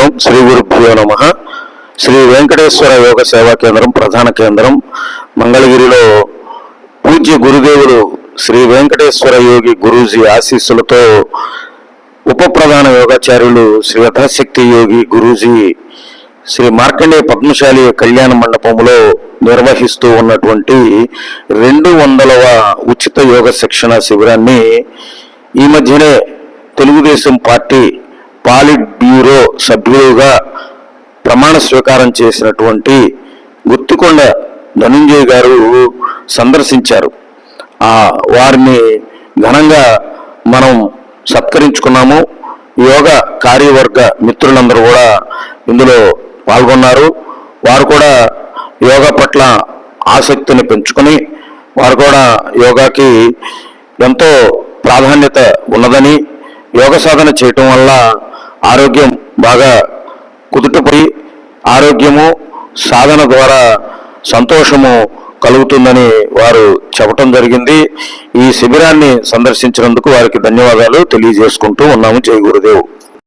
ఓం శ్రీ గురుభ్యో నమః. శ్రీ వెంకటేశ్వర యోగ సేవా కేంద్రం ప్రధాన కేంద్రం మంగళగిరిలో పూజ్య గురుదేవులు శ్రీ వెంకటేశ్వర యోగి గురూజీ ఆశీస్సులతో ఉప ప్రధాన యోగాచార్యులు శ్రీ యథాశక్తి యోగి గురూజీ శ్రీ మార్కండేయ పద్మశాలి కళ్యాణ మండపంలో నిర్వహిస్తూ ఉన్నటువంటి 200వ ఉచిత యోగ శిక్షణ శిబిరాన్ని ఈ మధ్యనే తెలుగుదేశం పార్టీ పాలిట్ బ్యూరో సభ్యులుగా ప్రమాణ స్వీకారం చేసినటువంటి గుత్తికొండ ధనంజయ్ గారు సందర్శించారు. వారిని ఘనంగా మనం సత్కరించుకున్నాము. యోగ కార్యవర్గ మిత్రులందరూ కూడా ఇందులో పాల్గొన్నారు. వారు కూడా యోగా పట్ల ఆసక్తిని పెంచుకొని వారు కూడా యోగాకి ఎంతో ప్రాధాన్యత ఉన్నదని, యోగ సాధన చేయటం వల్ల ఆరోగ్యం బాగా కుదుటపడి ఆరోగ్యము సాధన ద్వారా సంతోషము కలుగుతుందని వారు చెప్పటం జరిగింది. ఈ శిబిరాన్ని సందర్శించినందుకు వారికి ధన్యవాదాలు తెలియజేసుకుంటూ ఉన్నాము. జై గురుదేవ్.